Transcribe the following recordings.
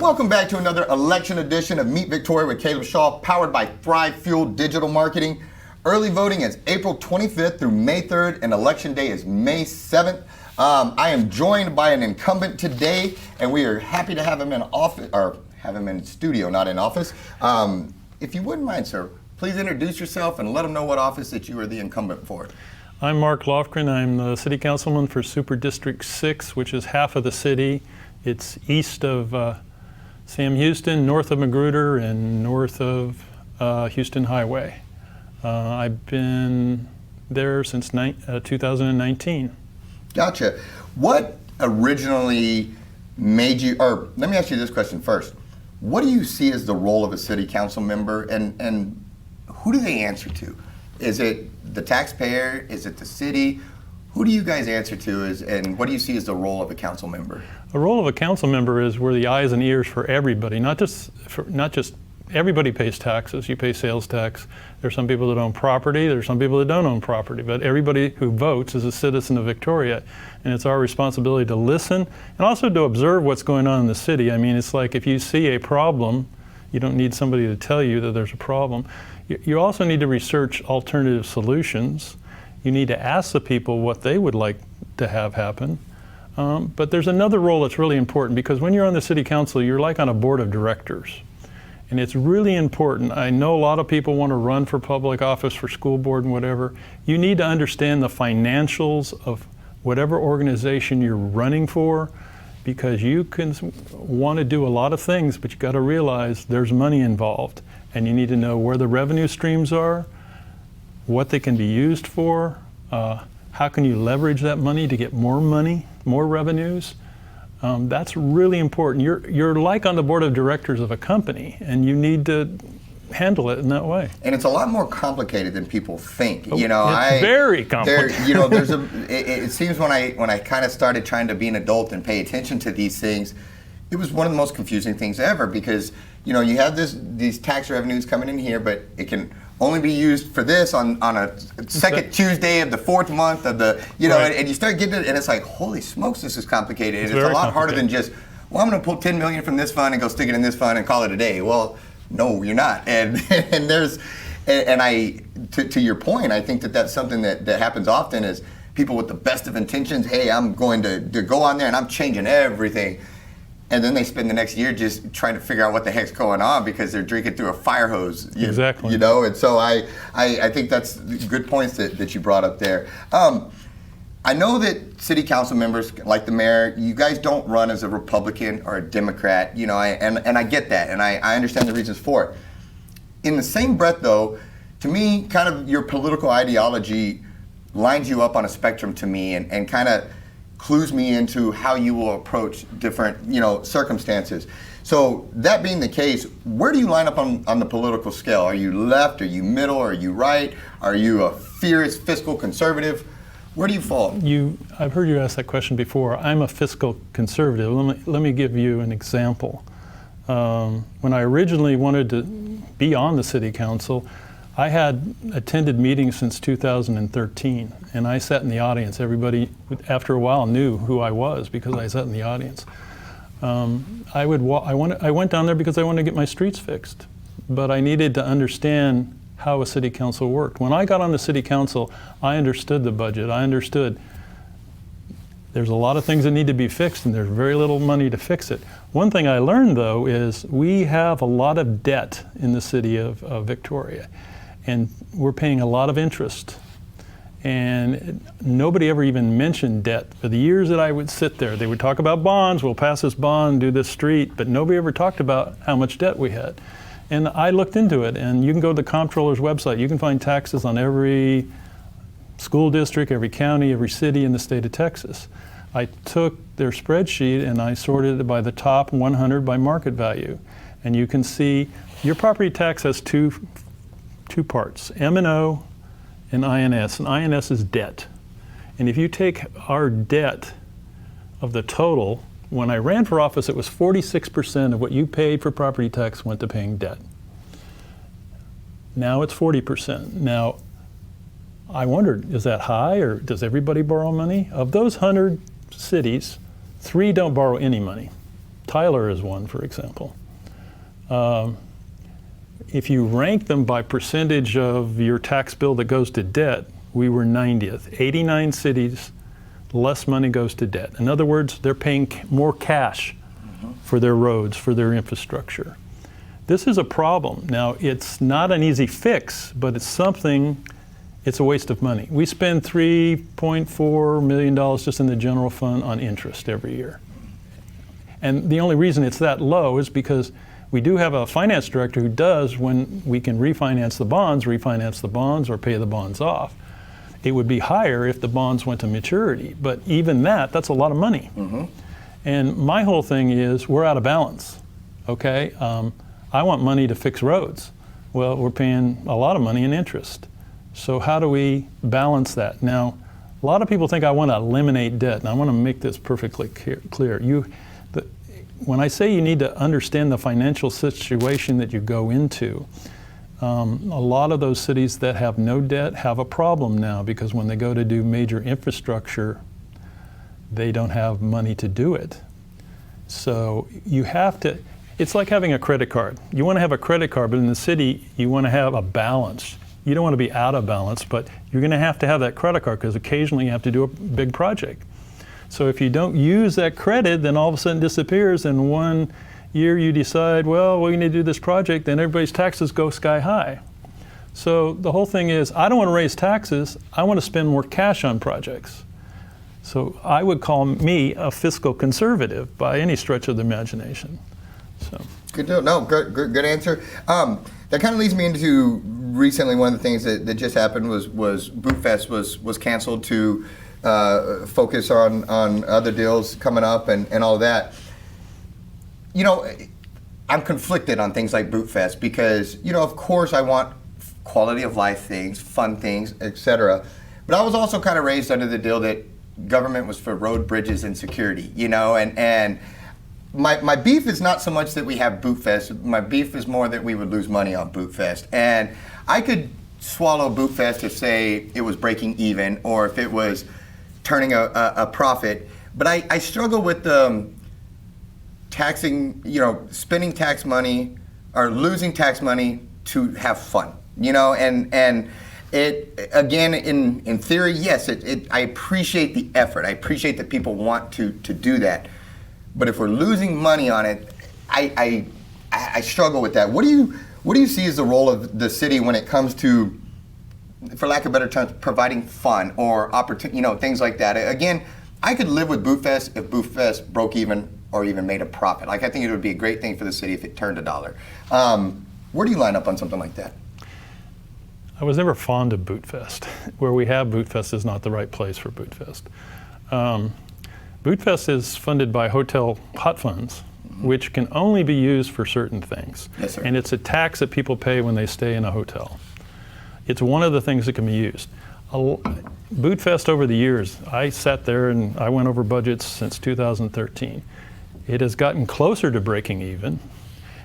Welcome back to another election edition of Meet Victoria with Caleb Shaw, powered by ThriveFuel Digital Marketing. Early voting is April 25th through May 3rd, and Election Day is May 7th. I am joined by an incumbent today, and we are happy to have him in office, or have him in studio, not in office. If you wouldn't mind, sir, please introduce yourself and let them know what office that you are the incumbent for. I'm Mark Loffgren. I'm the city councilman for Super District 6, which is half of the city. It's east of Sam Houston, north of Magruder, and north of Houston Highway. I've been there since 2019. Gotcha. What originally made you, or let me ask you this question first. What do you see as the role of a city council member, and who do they answer to? Is it the taxpayer? Is it the city? Who do you guys answer to, and what do you see as the role of a council member? The role of a council member is we're the eyes and ears for everybody, not just everybody pays taxes. You pay sales tax. There's some people that own property. There's some people that don't own property. But everybody who votes is a citizen of Victoria, and it's our responsibility to listen and also to observe what's going on in the city. I mean, it's like if you see a problem, you don't need somebody to tell you that there's a problem. You also need to research alternative solutions. You need to ask the people what they would like to have happen. But there's another role that's really important, because when you're on the city council, you're like on a board of directors. And it's really important. I know a lot of people want to run for public office, for school board and whatever. You need to understand the financials of whatever organization you're running for, because you can want to do a lot of things, but you got to realize there's money involved. And you need to know where the revenue streams are, what they can be used for, how can you leverage that money to get more money, more revenues. That's really important. You're like on the board of directors of a company, and you need to handle it in that way. And it's a lot more complicated than people think. It's very complicated. It seems when I kind of started trying to be an adult and pay attention to these things, it was one of the most confusing things ever, because you have these tax revenues coming in here, but it can only be used for this on a second Tuesday of the fourth month of the, Right. and you start getting it, and it's like, holy smokes, this is complicated. It's a lot very harder than complicated. just, well, I'm going to pull $10 million from this fund and go stick it in this fund and call it a day. Well, no, you're not. And to your point, I think that's something that happens often, is people with the best of intentions. Hey, I'm going to go on there and I'm changing everything. And then they spend the next year just trying to figure out what the heck's going on, because they're drinking through a fire hose. Exactly. And so I think that's good points that you brought up there. I know that city council members, like the mayor, you guys don't run as a Republican or a Democrat, and I get that, and I understand the reasons for it. In the same breath, though, to me, kind of your political ideology lines you up on a spectrum to me, and kind of clues me into how you will approach different, circumstances. So that being the case, where do you line up on the political scale? Are you left? Are you middle? Are you right? Are you a fierce fiscal conservative? Where do you fall? I've heard you ask that question before. I'm a fiscal conservative. Let me give you an example. When I originally wanted to be on the city council, I had attended meetings since 2013, and I sat in the audience. Everybody, after a while, knew who I was because I sat in the audience. I went down there because I wanted to get my streets fixed, but I needed to understand how a city council worked. When I got on the city council, I understood the budget. I understood there's a lot of things that need to be fixed, and there's very little money to fix it. One thing I learned, though, is we have a lot of debt in the city of Victoria. And we're paying a lot of interest. And nobody ever even mentioned debt. For the years that I would sit there, they would talk about bonds, we'll pass this bond, do this street, but nobody ever talked about how much debt we had. And I looked into it, and you can go to the comptroller's website. You can find taxes on every school district, every county, every city in the state of Texas. I took their spreadsheet and I sorted it by the top 100 by market value. And you can see your property tax has two parts, M&O and INS. And INS is debt. And if you take our debt of the total, when I ran for office, it was 46% of what you paid for property tax went to paying debt. Now it's 40%. Now, I wondered, is that high, or does everybody borrow money? Of those 100 cities, 3 don't borrow any money. Tyler is one, for example. If you rank them by percentage of your tax bill that goes to debt, we were 90th. 89 cities, less money goes to debt. In other words, they're paying more cash for their roads, for their infrastructure. This is a problem. Now, it's not an easy fix, but it's something, it's a waste of money. We spend $3.4 million just in the general fund on interest every year. And the only reason it's that low is because we do have a finance director who does, when we can refinance the bonds or pay the bonds off. It would be higher if the bonds went to maturity, but even that's a lot of money. And my whole thing is we're out of balance, okay? I want money to fix roads. Well, we're paying a lot of money in interest. So how do we balance that? Now, a lot of people think I want to eliminate debt, and I want to make this perfectly clear. When I say you need to understand the financial situation that you go into, a lot of those cities that have no debt have a problem now, because when they go to do major infrastructure, they don't have money to do it. So you have to, it's like having a credit card. You want to have a credit card, but in the city, you want to have a balance. You don't want to be out of balance, but you're going to have that credit card because occasionally you have to do a big project. So if you don't use that credit, then all of a sudden it disappears, and one year you decide, well, we need to do this project, then everybody's taxes go sky high. So the whole thing is, I don't want to raise taxes, I want to spend more cash on projects. So I would call me a fiscal conservative by any stretch of the imagination. So. Good deal. No, good answer. That kind of leads me into recently one of the things that just happened was BootFest was canceled to focus on other deals coming up and all of that. You know, I'm conflicted on things like BootFest because, you know, of course I want quality of life things, fun things, etc. But I was also kind of raised under the deal that government was for road, bridges, and security, you know, and my beef is not so much that we have BootFest. My beef is more that we would lose money on BootFest. And I could swallow BootFest if, say, it was breaking even or if it was turning a profit. But I struggle with taxing, you know, spending tax money or losing tax money to have fun, you know, and it, again, in theory, yes, I appreciate the effort. I appreciate that people want to do that. But if we're losing money on it, I struggle with that. What do you see as the role of the city when it comes to, for lack of better terms, providing fun or opportunity, you know, things like that? Again, I could live with BootFest if BootFest broke even or even made a profit. Like, I think it would be a great thing for the city if it turned $1. Where do you line up on something like that? I was never fond of BootFest. Where we have BootFest is not the right place for BootFest. BootFest is funded by hotel hot funds, which can only be used for certain things. Yes, sir. And it's a tax that people pay when they stay in a hotel. It's one of the things that can be used. BootFest over the years, I sat there and I went over budgets since 2013. It has gotten closer to breaking even,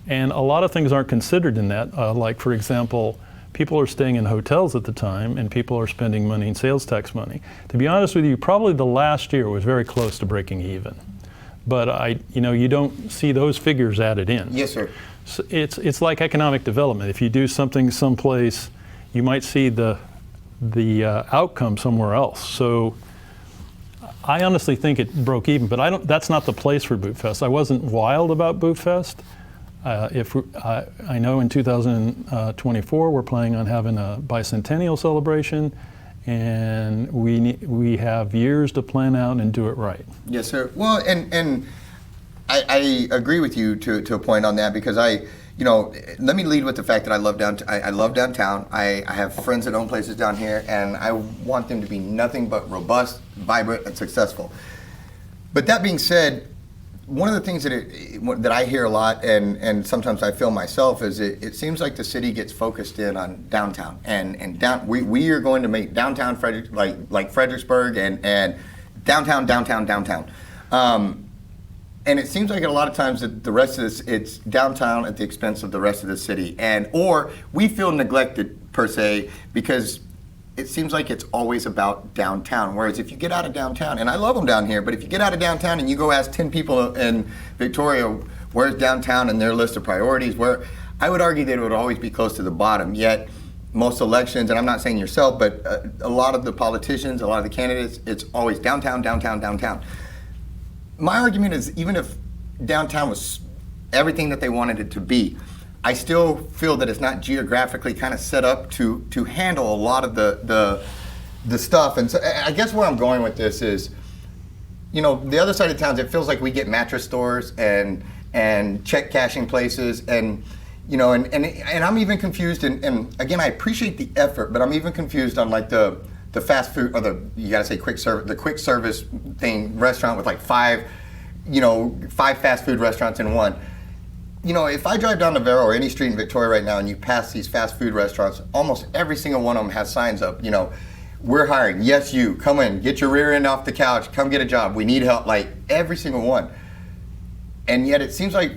and a lot of things aren't considered in that. Like, for example, people are staying in hotels at the time, and people are spending money in sales tax money. To be honest with you, probably the last year was very close to breaking even. But you don't see those figures added in. Yes, sir. So it's like economic development. If you do something someplace, you might see the outcome somewhere else. So I honestly think it broke even, but that's not the place for BootFest. I wasn't wild about BootFest. I know in 2024 we're planning on having a bicentennial celebration, and we have years to plan out and do it right. Yes, sir. Well, and I agree with you to a point on that, because let me lead with the fact that I love downtown. I have friends that own places down here, and I want them to be nothing but robust, vibrant, and successful. But that being said, one of the things that I hear a lot, and sometimes I feel myself, is it seems like the city gets focused in on downtown, and we are going to make downtown like Fredericksburg and downtown. And it seems like a lot of times that the rest of this, it's downtown at the expense of the rest of the city, or we feel neglected per se, because it seems like it's always about downtown. Whereas if you get out of downtown, and I love them down here, but if you get out of downtown and you go ask 10 people in Victoria, where's downtown and their list of priorities, where I would argue that it would always be close to the bottom. Yet most elections, and I'm not saying yourself, but a lot of the politicians, a lot of the candidates, it's always downtown, downtown, downtown. My argument is even if downtown was everything that they wanted it to be, I still feel that it's not geographically kind of set up to handle a lot of the stuff. And so I guess where I'm going with this is, the other side of towns, it feels like we get mattress stores and check cashing places, and I'm even confused. And again, I appreciate the effort, but I'm even confused on like the fast food, or you gotta say quick service thing, restaurant with like five fast food restaurants in one. If I drive down the Vero or any street in Victoria right now and you pass these fast food restaurants, almost every single one of them has signs up, we're hiring, yes you, come in, get your rear end off the couch, come get a job, we need help, like every single one. And yet it seems like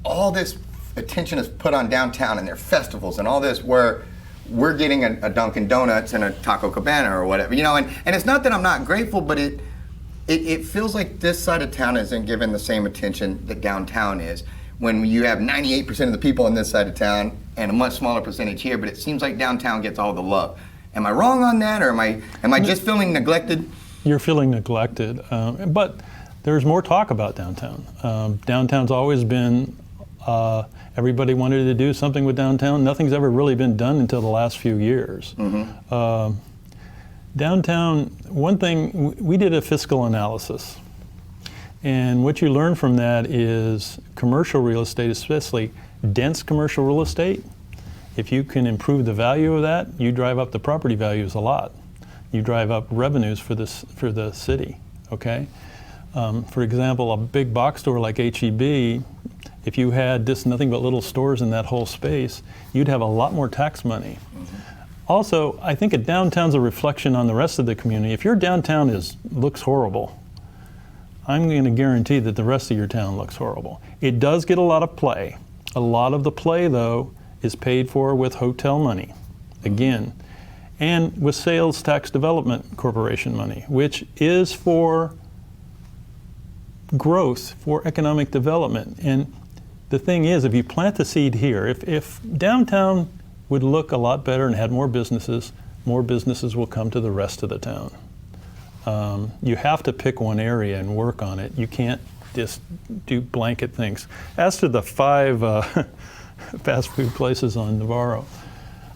all this attention is put on downtown and their festivals and all this, where we're getting a Dunkin' Donuts and a Taco Cabana or whatever, and it's not that I'm not grateful, but it feels like this side of town isn't given the same attention that downtown is. When you have 98% of the people in this side of town and a much smaller percentage here, but it seems like downtown gets all the love. Am I wrong on that, or am I just feeling neglected? You're feeling neglected, but there's more talk about downtown. Downtown's always been, everybody wanted to do something with downtown. Nothing's ever really been done until the last few years. Mm-hmm. Downtown, one thing, we did a fiscal analysis. And what you learn from that is commercial real estate, especially dense commercial real estate, if you can improve the value of that, you drive up the property values a lot. You drive up revenues for the city, okay? For example, a big box store like H-E-B, if you had just nothing but little stores in that whole space, you'd have a lot more tax money. Mm-hmm. Also, I think a downtown's a reflection on the rest of the community. If your downtown looks horrible, I'm going to guarantee that the rest of your town looks horrible. It does get a lot of play. A lot of the play, though, is paid for with hotel money, again, and with sales tax development corporation money, which is for growth, for economic development. And the thing is, if you plant the seed here, if downtown would look a lot better and had more businesses will come to the rest of the town. You have to pick one area and work on it. You can't just do blanket things. As to the 5 fast food places on Navarro,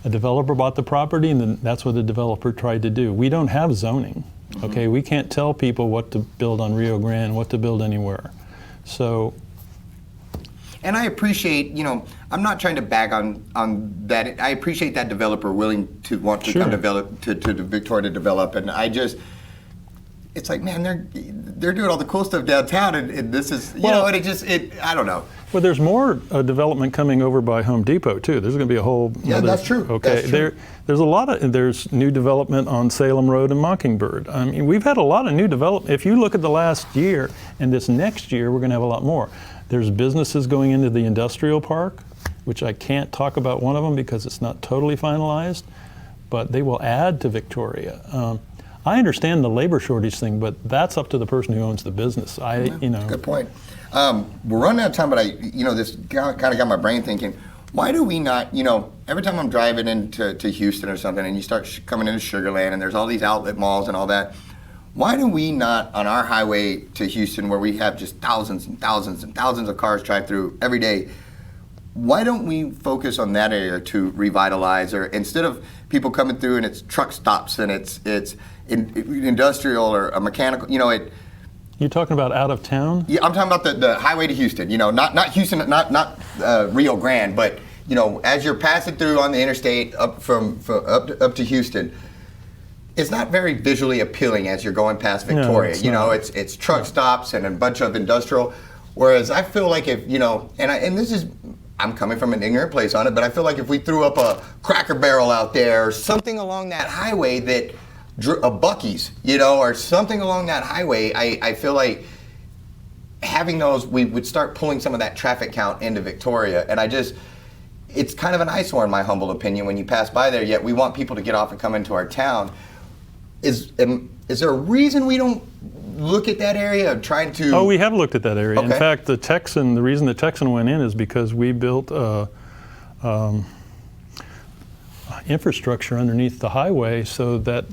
a developer bought the property, and then that's what the developer tried to do. We don't have zoning, okay? Mm-hmm. We can't tell people what to build on Rio Grande, what to build anywhere. So. And I appreciate, I'm not trying to bag on that. I appreciate that developer willing to want to come develop, to Victoria to develop, and it's like, man, they're doing all the cool stuff downtown, and this is, I don't know. Well, there's more development coming over by Home Depot too. There's going to be a whole. Yeah, that's true. Okay, that's true. There's new development on Salem Road and Mockingbird. I mean, we've had a lot of new development. If you look at the last year and this next year, we're going to have a lot more. There's businesses going into the industrial park, which I can't talk about one of them because it's not totally finalized, but they will add to Victoria. I understand the labor shortage thing, but that's up to the person who owns the business. Good point. We're running out of time, but this kind of got my brain thinking, why do we not, every time I'm driving into Houston or something and you start coming into Sugar Land and there's all these outlet malls and all that, why do we not, on our highway to Houston, where we have just thousands and thousands and thousands of cars drive through every day, why don't we focus on that area to revitalize, or instead of people coming through and it's truck stops and it's industrial or a mechanical, You're talking about out of town? Yeah, I'm talking about the highway to Houston. Not Houston, not Rio Grande, but as you're passing through on the interstate up to Houston, it's not very visually appealing as you're going past Victoria. No, it's truck stops and a bunch of industrial. Whereas I feel like if I'm coming from an ignorant place on it, but I feel like if we threw up a Cracker Barrel out there or something along that highway that. A Buc-ee's, or something along that highway, I feel like having those, we would start pulling some of that traffic count into Victoria. And it's kind of an eyesore in my humble opinion when you pass by there, yet we want people to get off and come into our town. Is there a reason we don't look at that area of trying to... Oh, we have looked at that area. Okay. In fact, the reason the Texan went in is because we built infrastructure underneath the highway so that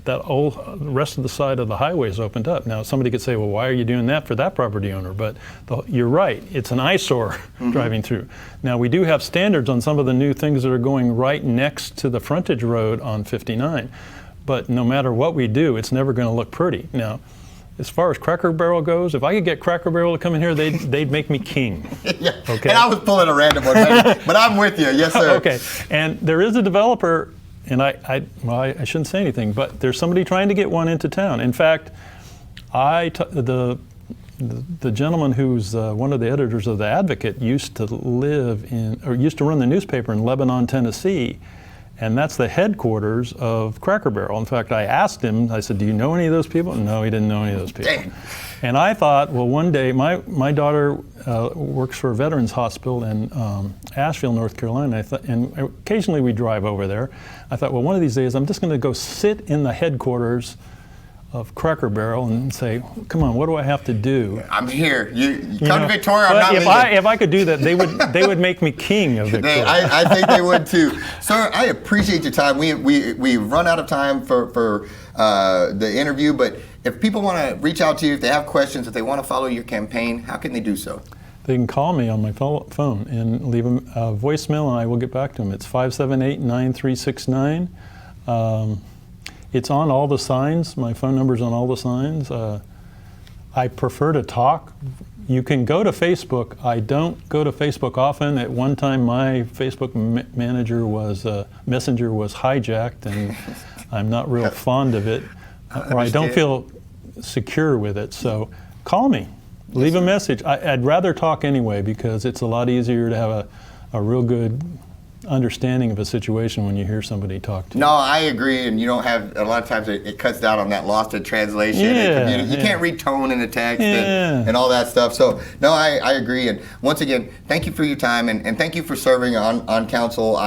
rest of the side of the highway is opened up. Now, somebody could say, well, why are you doing that for that property owner? But you're right, it's an eyesore driving through. Now, we do have standards on some of the new things that are going right next to the frontage road on 59. But no matter what we do, it's never going to look pretty. Now, as far as Cracker Barrel goes, if I could get Cracker Barrel to come in here, they'd make me king. Yeah. Okay. And I was pulling a random one, but I'm with you. Yes, sir. Okay. And there is a developer, and I shouldn't say anything, but there's somebody trying to get one into town. In fact, the gentleman who's one of the editors of The Advocate used to run the newspaper in Lebanon, Tennessee. And that's the headquarters of Cracker Barrel. In fact, I asked him, I said, do you know any of those people? No, he didn't know any of those people. Dang. And I thought, well, one day, my daughter works for a veterans hospital in Asheville, North Carolina, and occasionally we drive over there. I thought, well, one of these days, I'm just going to go sit in the headquarters of Cracker Barrel and say, come on, what do I have to do? I'm here. You come to Victoria, I'm not leaving. If I could do that, they would make me king of Victoria. I think they would too. Sir, I appreciate your time. We've run out of time for the interview, but if people want to reach out to you, if they have questions, if they want to follow your campaign, how can they do so? They can call me on my phone and leave a voicemail, and I will get back to them. It's 578-9369. It's on all the signs. My phone number's on all the signs. I prefer to talk. You can go to Facebook. I don't go to Facebook often. At one time, my Facebook messenger was hijacked, and I'm not real fond of it, or I don't feel secure with it. So call me. Leave a message. I'd rather talk anyway because it's a lot easier to have a real good understanding of a situation when you hear somebody talk to you. No, I agree, and you don't have, a lot of times it cuts down on that lost in translation. And you can't read tone in the text and all that stuff. So, no, I agree. And once again, thank you for your time, and thank you for serving on council.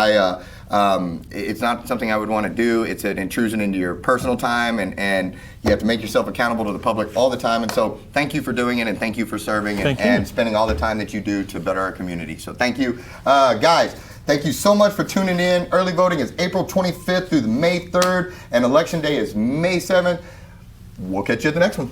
It's not something I would want to do. It's an intrusion into your personal time, and you have to make yourself accountable to the public all the time. And so thank you for doing it, and thank you for serving and spending all the time that you do to better our community. So thank you. Guys, thank you so much for tuning in. Early voting is April 25th through May 3rd, and Election Day is May 7th. We'll catch you at the next one.